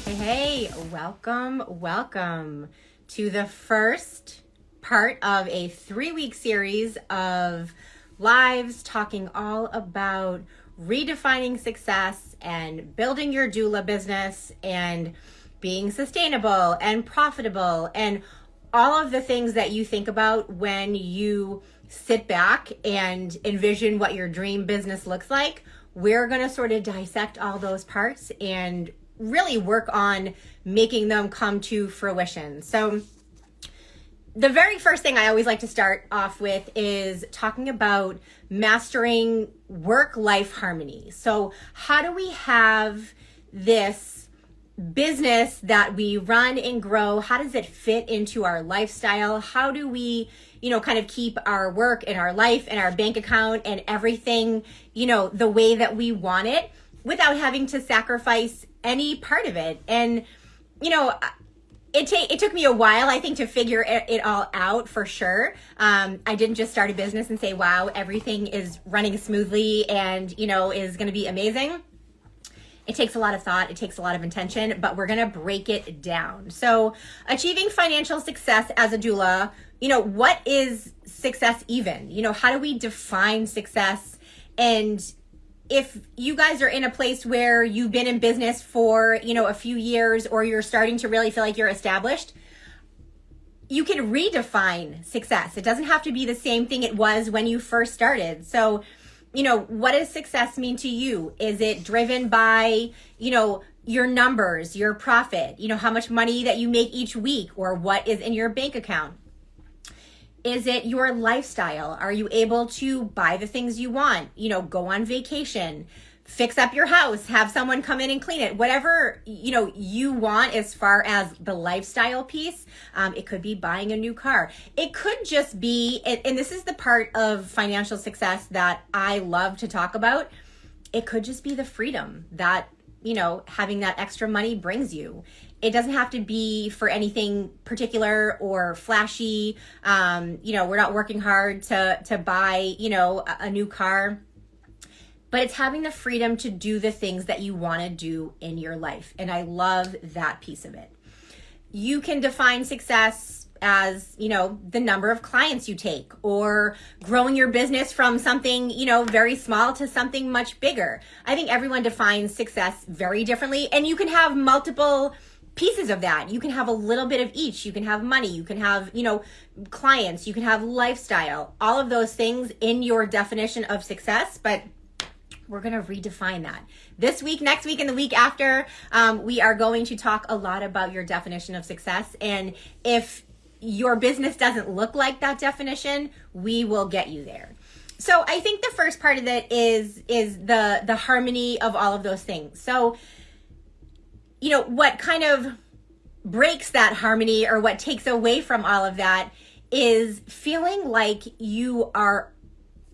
Hey, welcome to the first part of a 3-week series of lives talking all about redefining success and building your doula business and being sustainable and profitable and all of the things that you think about when you sit back and envision what your dream business looks like. We're going to sort of dissect all those parts and really work on making them come to fruition. So the very first thing I always like to start off with is talking about mastering work-life harmony. So how do we have this business that we run and grow? How does it fit into our lifestyle? How do we, kind of keep our work and our life and our bank account and everything, the way that we want it without having to sacrifice any part of it? And, it took me a while, I think, to figure it all out for sure. I didn't just start a business and say, wow, everything is running smoothly and, is going to be amazing. It takes a lot of thought. It takes a lot of intention, but we're going to break it down. So achieving financial success as a doula, what is success even? How do we define success? And if you guys are in a place where you've been in business for, a few years, or you're starting to really feel like you're established, you can redefine success. It doesn't have to be the same thing it was when you first started. So, what does success mean to you? Is it driven by, your numbers, your profit, how much money that you make each week, or what is in your bank account? Is it your lifestyle? Are you able to buy the things you want? Go on vacation, fix up your house, have someone come in and clean it, whatever, you want as far as the lifestyle piece. It could be buying a new car. It could just be, and this is the part of financial success that I love to talk about. It could just be the freedom that, having that extra money brings you. It doesn't have to be for anything particular or flashy. We're not working hard to buy, a new car. But it's having the freedom to do the things that you want to do in your life. And I love that piece of it. You can define success as, the number of clients you take, or growing your business from something, very small to something much bigger. I think everyone defines success very differently, and you can have multiple pieces of that. You can have a little bit of each. You can have money, you can have, clients, you can have lifestyle, all of those things in your definition of success. But we're going to redefine that this week, next week, and the week after. We are going to talk a lot about your definition of success. And if your business doesn't look like that definition, we will get you there. So I think the first part of it is the harmony of all of those things. So, what kind of breaks that harmony, or what takes away from all of that, is feeling like you are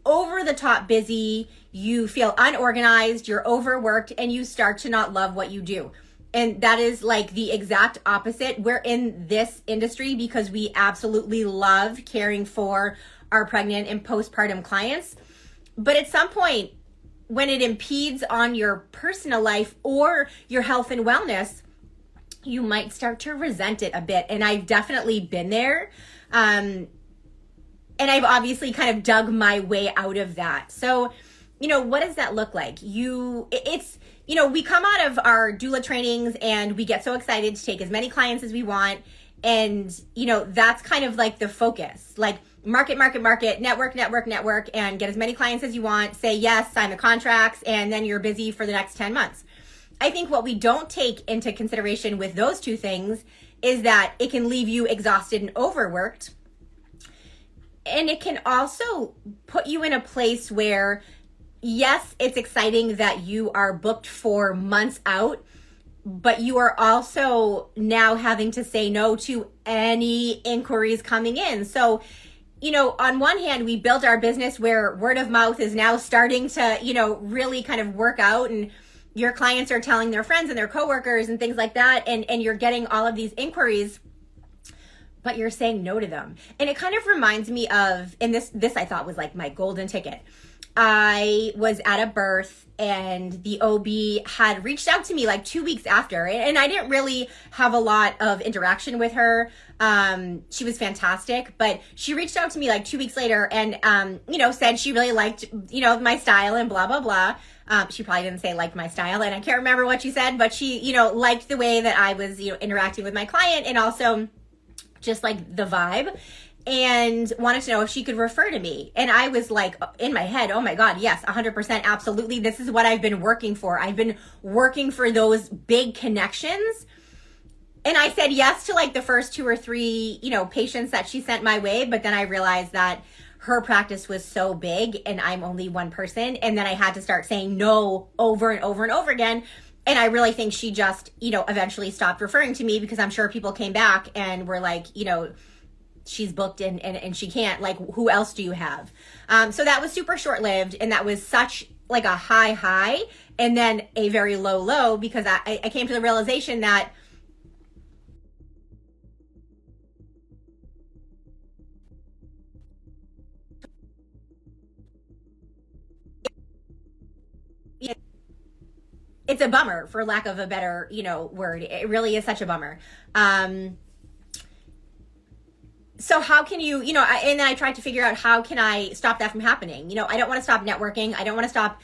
over the top busy, you feel unorganized, you're overworked, and you start to not love what you do. And that is like the exact opposite. We're in this industry because we absolutely love caring for our pregnant and postpartum clients. But at some point, when it impedes on your personal life or your health and wellness, you might start to resent it a bit. And I've definitely been there. And I've obviously kind of dug my way out of that. So, what does that look like? We come out of our doula trainings and we get so excited to take as many clients as we want. And, that's kind of like the focus, like market, network, and get as many clients as you want, say yes, sign the contracts, and then you're busy for the next 10 months. I think what we don't take into consideration with those two things is that it can leave you exhausted and overworked. And it can also put you in a place where, yes, it's exciting that you are booked for months out, but you are also now having to say no to any inquiries coming in. So, on one hand, we built our business where word of mouth is now starting to, really kind of work out, and your clients are telling their friends and their coworkers and things like that. And you're getting all of these inquiries, but you're saying no to them. And it kind of reminds me of, and this I thought was like my golden ticket. I was at a birth and the OB had reached out to me like 2 weeks after, and I didn't really have a lot of interaction with her. She was fantastic, but she reached out to me like 2 weeks later and, said she really liked, my style and blah, blah, blah. She probably didn't say liked my style, and I can't remember what she said, but she, liked the way that I was, interacting with my client, and also just like the vibe, and wanted to know if she could refer to me. And I was like, in my head, oh my God, yes, 100%, absolutely. This is what I've been working for. I've been working for those big connections. And I said yes to like the first 2 or 3, patients that she sent my way. But then I realized that her practice was so big and I'm only one person. And then I had to start saying no over and over and over again. And I really think she just, eventually stopped referring to me, because I'm sure people came back and were like, she's booked and she can't, like, who else do you have? So that was super short-lived, and that was such like a high and then a very low, because I came to the realization that it's a bummer, for lack of a better, word. It really is such a bummer. So how can you, and then I tried to figure out, how can I stop that from happening? I don't want to stop networking. I don't want to stop,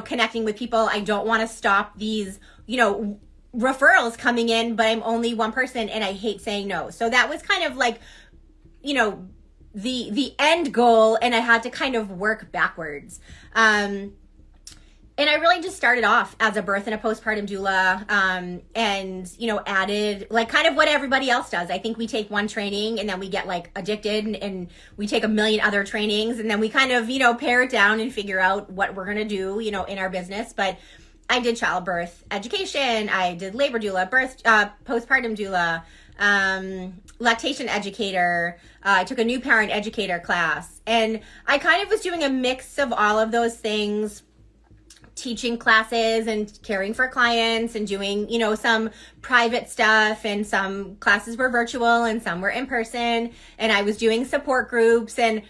connecting with people. I don't want to stop these, referrals coming in, but I'm only one person and I hate saying no. So that was kind of like, the end goal, and I had to kind of work backwards. And I really just started off as a birth and a postpartum doula, and, added like kind of what everybody else does. I think we take one training and then we get like addicted, and we take a million other trainings, and then we kind of, pare it down and figure out what we're going to do, in our business. But I did childbirth education. I did labor doula, postpartum doula, lactation educator. I took a new parent educator class, and I kind of was doing a mix of all of those things, teaching classes and caring for clients and doing, some private stuff, and some classes were virtual and some were in person, and I was doing support groups and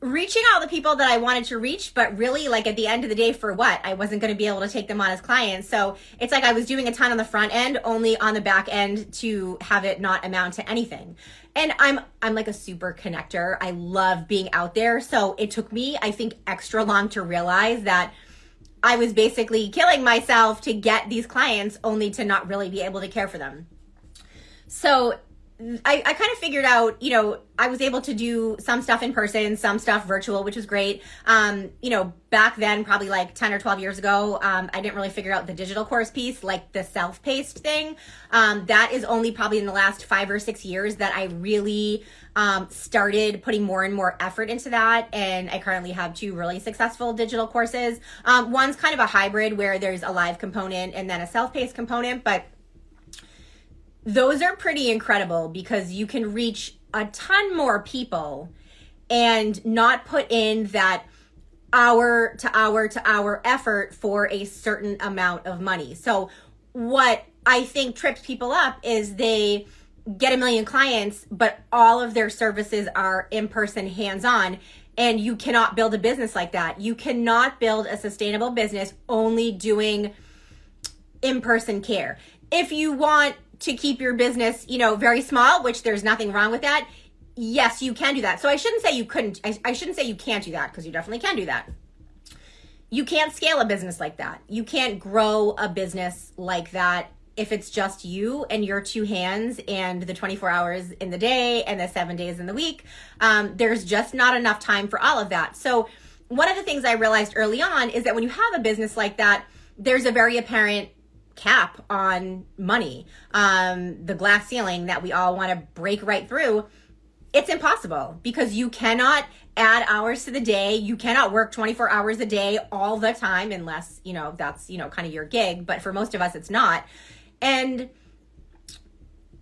reaching all the people that I wanted to reach, but really, like, at the end of the day, for what? I wasn't going to be able to take them on as clients. So it's like I was doing a ton on the front end, only on the back end to have it not amount to anything. And I'm like a super connector. I love being out there. So it took me, I think, extra long to realize that I was basically killing myself to get these clients, only to not really be able to care for them. So I kind of figured out, I was able to do some stuff in person, some stuff virtual, which was great. Back then, probably like 10 or 12 years ago, I didn't really figure out the digital course piece, like the self-paced thing. That is only probably in the last 5 or 6 years that I really started putting more and more effort into that. And I currently have 2 really successful digital courses. One's kind of a hybrid where there's a live component and then a self-paced component, but those are pretty incredible because you can reach a ton more people and not put in that hour to hour to hour effort for a certain amount of money. So what I think trips people up is they get a million clients, but all of their services are in-person, hands-on, and you cannot build a business like that. You cannot build a sustainable business only doing in-person care. If you want to keep your business, very small, which there's nothing wrong with that, yes, you can do that. So I shouldn't say you couldn't. I shouldn't say you can't do that, because you definitely can do that. You can't scale a business like that. You can't grow a business like that if it's just you and your 2 hands and the 24 hours in the day and the 7 days in the week. There's just not enough time for all of that. So one of the things I realized early on is that when you have a business like that, there's a very apparent cap on money, the glass ceiling that we all want to break right through. It's impossible because you cannot add hours to the day. You cannot work 24 hours a day all the time unless, that's, kind of your gig. But for most of us, it's not. And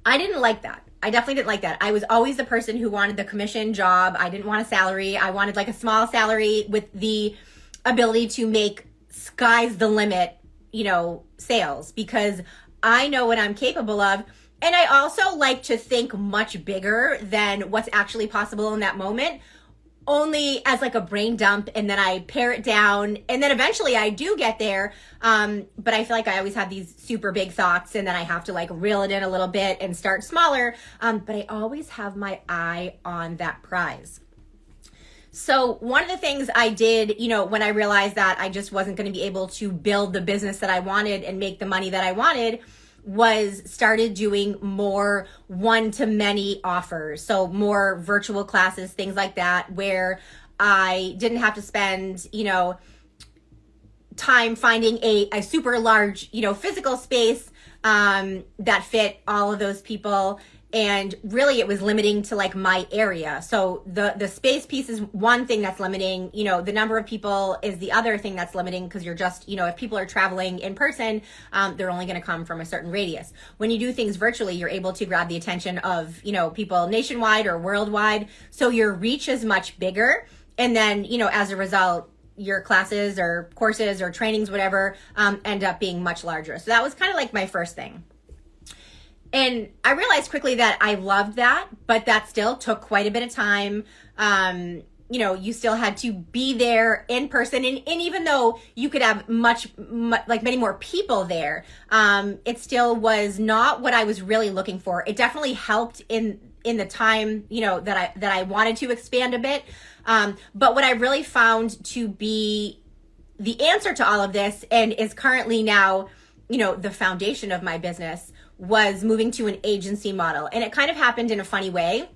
I didn't like that. I definitely didn't like that. I was always the person who wanted the commission job. I didn't want a salary. I wanted like a small salary with the ability to make sky's the limit, sales, because I know what I'm capable of. And I also like to think much bigger than what's actually possible in that moment. only as like a brain dump, and then I pare it down, and then eventually I do get there. But I feel like I always have these super big thoughts, and then I have to like reel it in a little bit and start smaller. But I always have my eye on that prize. So one of the things I did, when I realized that I just wasn't going to be able to build the business that I wanted and make the money that I wanted, was started doing more one-to-many offers. So more virtual classes, things like that, where I didn't have to spend, time finding a super large, physical space that fit all of those people. And really it was limiting to like my area. So the space piece is one thing that's limiting, the number of people is the other thing that's limiting, because you're just, if people are traveling in person, they're only going to come from a certain radius. When you do things virtually, you're able to grab the attention of, people nationwide or worldwide. So your reach is much bigger. And then, as a result, your classes or courses or trainings, whatever, end up being much larger. So that was kind of like my first thing. And I realized quickly that I loved that, but that still took quite a bit of time. You still had to be there in person. And even though you could have many more people there, it still was not what I was really looking for. It definitely helped in the time, that I wanted to expand a bit. But what I really found to be the answer to all of this, and is currently now, the foundation of my business, was moving to an agency model. And it kind of happened in a funny way.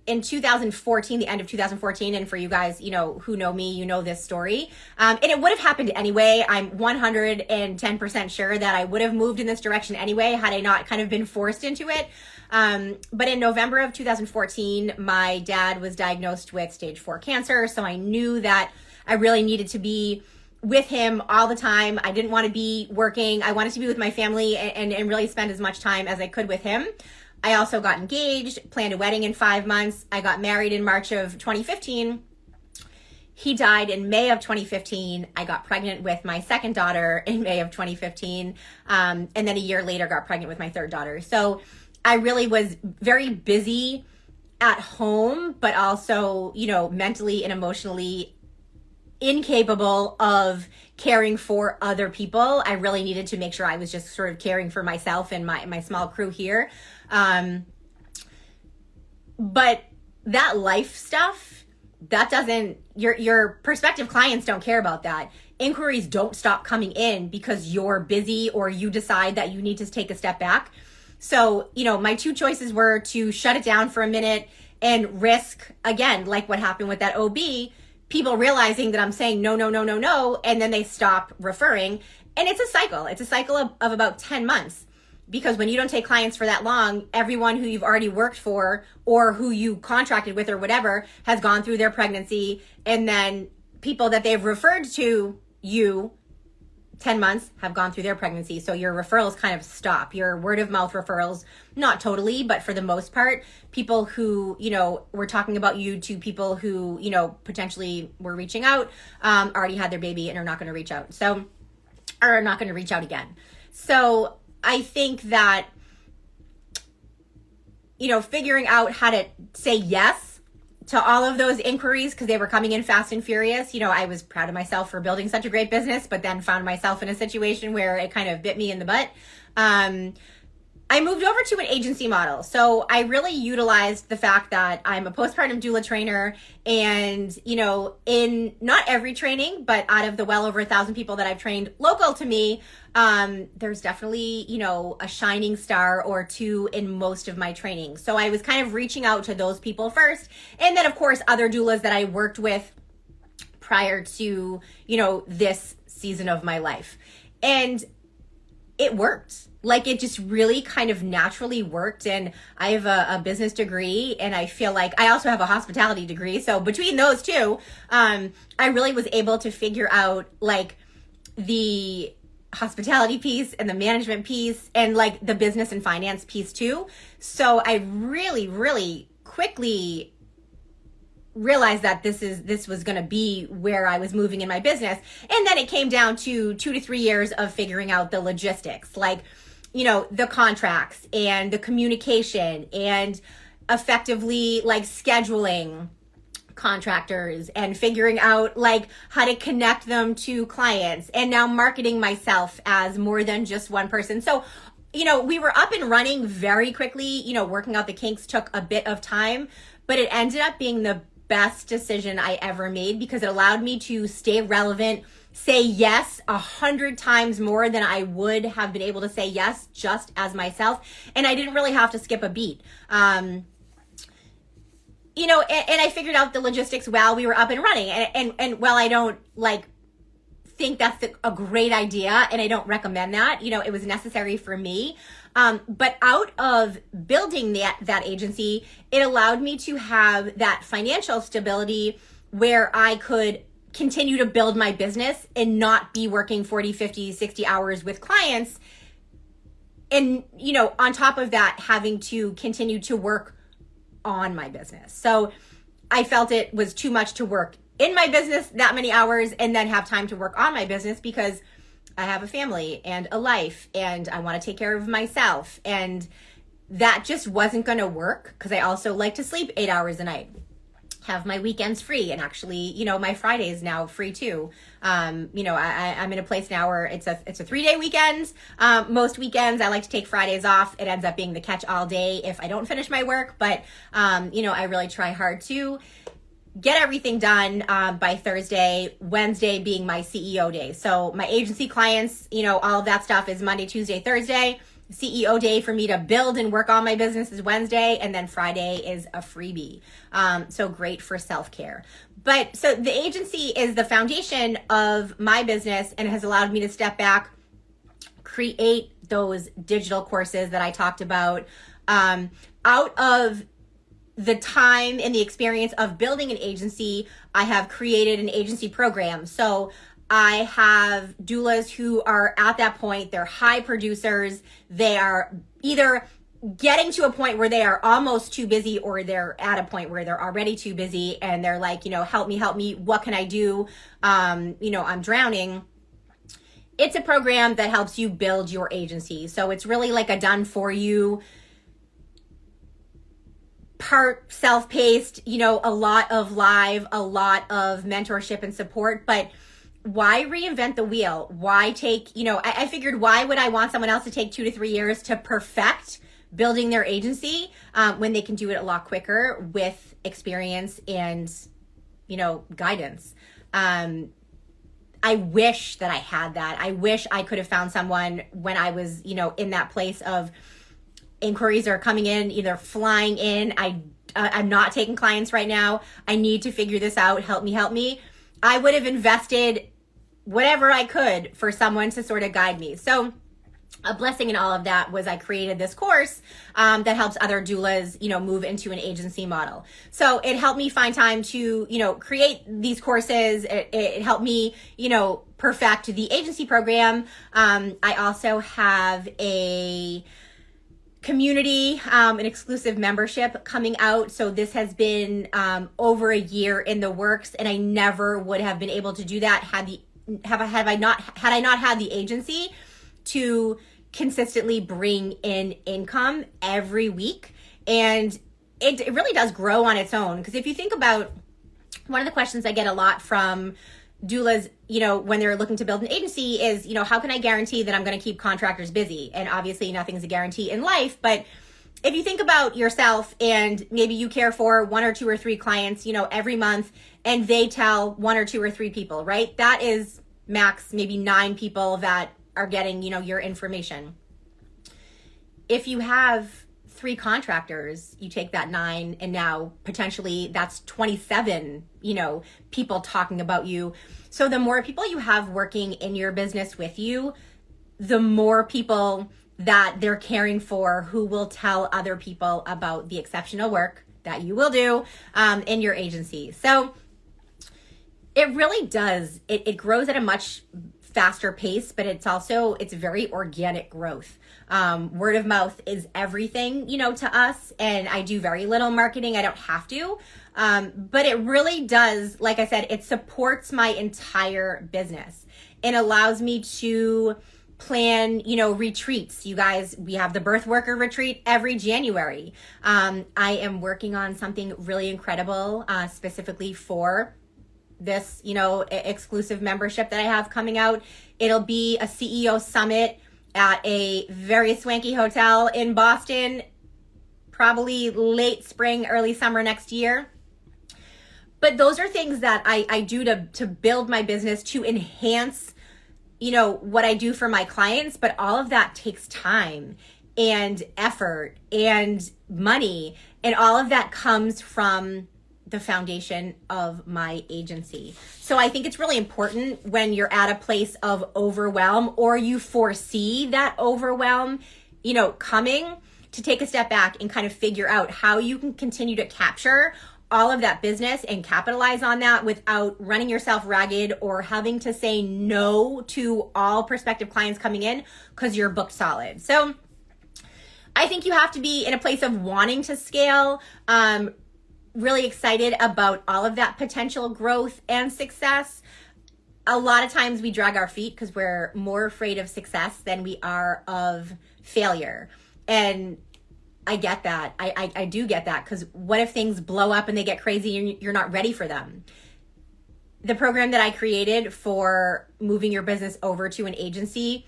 In 2014, the end of 2014, and for you guys, who know me, you know this story. And it would have happened anyway. I'm 110% sure that I would have moved in this direction anyway, had I not kind of been forced into it. But in November of 2014, my dad was diagnosed with stage 4 cancer. So I knew that I really needed to be with him all the time. I didn't want to be working. I wanted to be with my family and really spend as much time as I could with him. I also got engaged, planned a wedding in 5 months. I got married in March of 2015. He died in May of 2015. I got pregnant with my second daughter in May of 2015. And then a year later got pregnant with my third daughter. So I really was very busy at home, but also, mentally and emotionally incapable of caring for other people. I really needed to make sure I was just sort of caring for myself and my small crew here. But that life stuff, that doesn't, your prospective clients don't care about that. Inquiries don't stop coming in because you're busy or you decide that you need to take a step back. So, my two choices were to shut it down for a minute and risk, again, like what happened with that OB, people realizing that I'm saying no, and then they stop referring. And it's a cycle. It's a cycle of about 10 months. Because when you don't take clients for that long, everyone who you've already worked for or who you contracted with or whatever has gone through their pregnancy. And then people that they've referred to you 10 months have gone through their pregnancy. So your referrals kind of stop. Your word of mouth referrals, not totally, but for the most part, people who, were talking about you to people who, potentially were reaching out, already had their baby and are not going to reach out. So, or are not going to reach out again. So I think that, figuring out how to say yes to all of those inquiries, because they were coming in fast and furious. I was proud of myself for building such a great business, but then found myself in a situation where it kind of bit me in the butt. I moved over to an agency model. So I really utilized the fact that I'm a postpartum doula trainer, and, in not every training, but out of the well over 1,000 people that I've trained local to me, there's definitely, a shining star or two in most of my trainings. So I was kind of reaching out to those people first. And then of course, other doulas that I worked with prior to, this season of my life. And it worked. Like, it just really kind of naturally worked. And I have a business degree, and I feel like I also have a hospitality degree. So between those two, I really was able to figure out like the hospitality piece and the management piece and like the business and finance piece too. So I really, really quickly realized that this was going to be where I was moving in my business. And then it came down to 2 to 3 years of figuring out the logistics, like, the contracts and the communication and effectively like scheduling contractors and figuring out like how to connect them to clients, and now marketing myself as more than just one person. So, we were up and running very quickly. Working out the kinks took a bit of time, but it ended up being the best decision I ever made because it allowed me to stay relevant, say yes 100 times more than I would have been able to say yes just as myself. And I didn't really have to skip a beat. And I figured out the logistics while we were up and running. And while I don't think that's a great idea, and I don't recommend that, it was necessary for me. But out of building that agency, it allowed me to have that financial stability where I could continue to build my business and not be working 40, 50, 60 hours with clients. And, on top of that, having to continue to work on my business. So I felt it was too much to work in my business that many hours and then have time to work on my business because I have a family and a life and I want to take care of myself. And that just wasn't going to work because I also like to sleep 8 hours a night, have my weekends free, and actually, my Fridays now free too. I'm in a place now where it's a 3-day weekend. Most weekends I like to take Fridays off. It ends up being the catch all day if I don't finish my work, but I really try hard to get everything done by Thursday, Wednesday being my CEO day. So my agency clients, all of that stuff is Monday, Tuesday, Thursday. CEO day for me to build and work on my business is Wednesday, and then Friday is a freebie. So great for self-care. But so the agency is the foundation of my business and has allowed me to step back, create those digital courses that I talked about. Out of the time and the experience of building an agency, I have created an agency program. So I have doulas who are at that point, they're high producers. They are either getting to a point where they are almost too busy, or they're at a point where they're already too busy and they're like, help me. What can I do? I'm drowning. It's a program that helps you build your agency. So it's really like a done for you, part self-paced, a lot of live, a lot of mentorship and support, but why reinvent the wheel? Why take, I figured, why would I want someone else to take 2 to 3 years to perfect building their agency when they can do it a lot quicker with experience and, guidance? I wish that I had that. I wish I could have found someone when I was, in that place of inquiries are coming in, either flying in. I'm not taking clients right now. I need to figure this out. Help me. I would have invested whatever I could for someone to sort of guide me. So a blessing in all of that was I created this course that helps other doulas, move into an agency model. So it helped me find time to, create these courses. It helped me, perfect the agency program. I also have a community, an exclusive membership coming out. So this has been over a year in the works, and I never would have been able to do that had I not had the agency to consistently bring in income every week. And it really does grow on its own. Because if you think about, one of the questions I get a lot from doulas, when they're looking to build an agency is, how can I guarantee that I'm going to keep contractors busy? And obviously nothing's a guarantee in life, but if you think about yourself and maybe you care for 1 or 2 or 3 clients, every month, and they tell 1 or 2 or 3 people, right? That is max maybe 9 people that are getting, your information. If you have 3 contractors, you take that 9 and now potentially that's 27, people talking about you. So the more people you have working in your business with you, the more people that they're caring for who will tell other people about the exceptional work that you will do in your agency. So it really does. It grows at a much faster pace, but it's very organic growth. Word of mouth is everything, to us. And I do very little marketing. I don't have to. But it really does, like I said, it supports my entire business and allows me to plan, retreats. You guys, we have the birth worker retreat every January. I am working on something really incredible, specifically for this, exclusive membership that I have coming out. It'll be a CEO summit at a very swanky hotel in Boston, probably late spring, early summer next year. But those are things that I do to build my business, to enhance, what I do for my clients. But all of that takes time and effort and money. And all of that comes from the foundation of my agency. So I think it's really important when you're at a place of overwhelm, or you foresee that overwhelm, coming, to take a step back and kind of figure out how you can continue to capture all of that business and capitalize on that without running yourself ragged or having to say no to all prospective clients coming in because you're booked solid. So I think you have to be in a place of wanting to scale, really excited about all of that potential growth and success. A lot of times we drag our feet because we're more afraid of success than we are of failure. And I get that. I do get that, because what if things blow up and they get crazy and you're not ready for them? The program that I created for moving your business over to an agency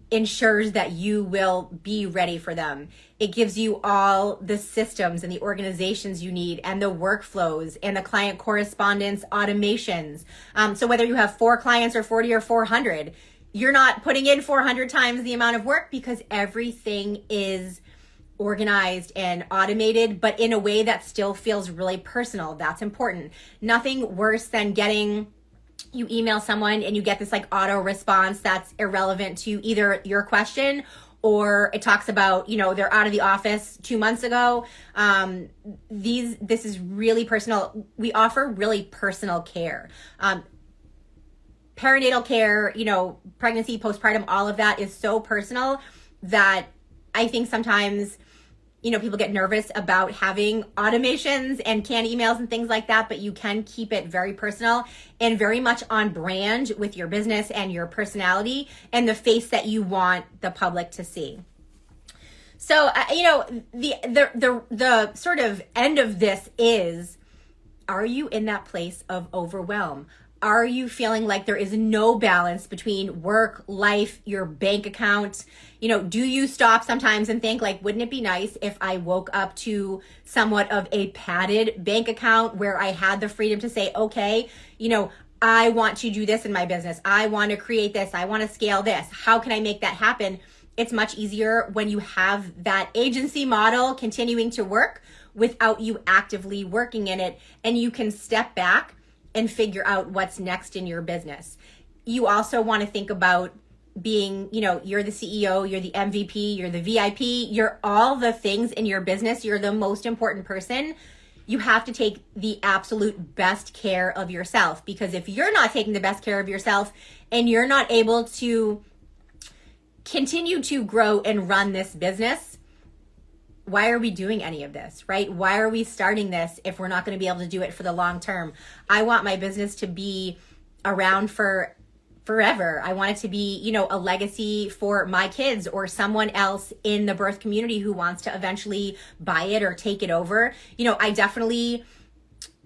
ensures that you will be ready for them. It gives you all the systems and the organizations you need, and the workflows and the client correspondence automations. So whether you have 4 clients or 40 or 400, you're not putting in 400 times the amount of work, because everything is organized and automated, but in a way that still feels really personal. That's important. Nothing worse than you email someone and you get this auto response that's irrelevant to either your question, or it talks about, they're out of the office 2 months ago. This is really personal. We offer really personal care. Perinatal care, pregnancy, postpartum, all of that is so personal that I think sometimes, people get nervous about having automations and canned emails and things like that, but you can keep it very personal and very much on brand with your business and your personality and the face that you want the public to see. So, the sort of end of this is, are you in that place of overwhelm? Are you feeling like there is no balance between work, life, your bank account? Do you stop sometimes and think wouldn't it be nice if I woke up to somewhat of a padded bank account where I had the freedom to say, okay, I want to do this in my business. I want to create this. I want to scale this. How can I make that happen? It's much easier when you have that agency model continuing to work without you actively working in it, and you can step back and figure out what's next in your business. You also want to think about being, you're the CEO, you're the MVP, you're the VIP, you're all the things in your business. You're the most important person. You have to take the absolute best care of yourself, because if you're not taking the best care of yourself and you're not able to continue to grow and run this business, why are we doing any of this, right? Why are we starting this if we're not going to be able to do it for the long term? I want my business to be around for forever. I want it to be, a legacy for my kids or someone else in the birth community who wants to eventually buy it or take it over. I definitely,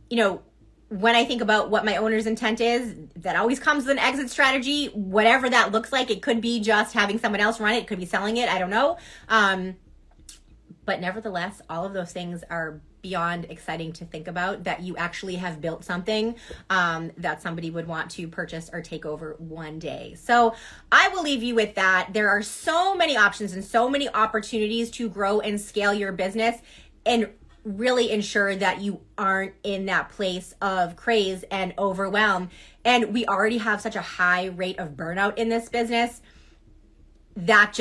when I think about what my owner's intent is, that always comes with an exit strategy, whatever that looks like. It could be just having someone else run it. It could be selling it. I don't know. But nevertheless, all of those things are beyond exciting to think about, that you actually have built something that somebody would want to purchase or take over one day. So I will leave you with that. There are so many options and so many opportunities to grow and scale your business, and really ensure that you aren't in that place of craze and overwhelm. And we already have such a high rate of burnout in this business. That's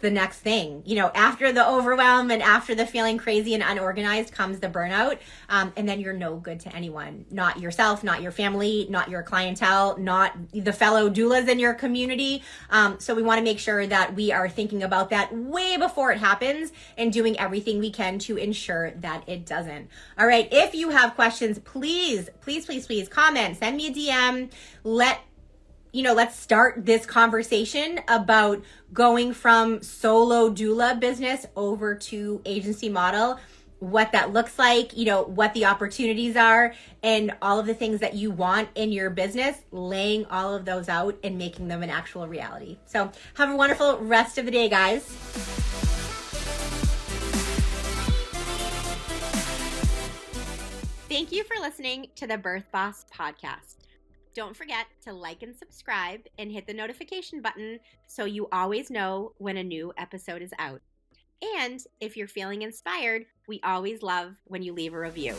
the next thing. After the overwhelm and after the feeling crazy and unorganized comes the burnout. And then you're no good to anyone, not yourself, not your family, not your clientele, not the fellow doulas in your community. So we want to make sure that we are thinking about that way before it happens and doing everything we can to ensure that it doesn't. All right. If you have questions, please comment, send me a DM, let let's start this conversation about going from solo doula business over to agency model, what that looks like, what the opportunities are, and all of the things that you want in your business, laying all of those out and making them an actual reality. So have a wonderful rest of the day, guys. Thank you for listening to the Birth Boss podcast. Don't forget to like and subscribe and hit the notification button so you always know when a new episode is out. And if you're feeling inspired, we always love when you leave a review.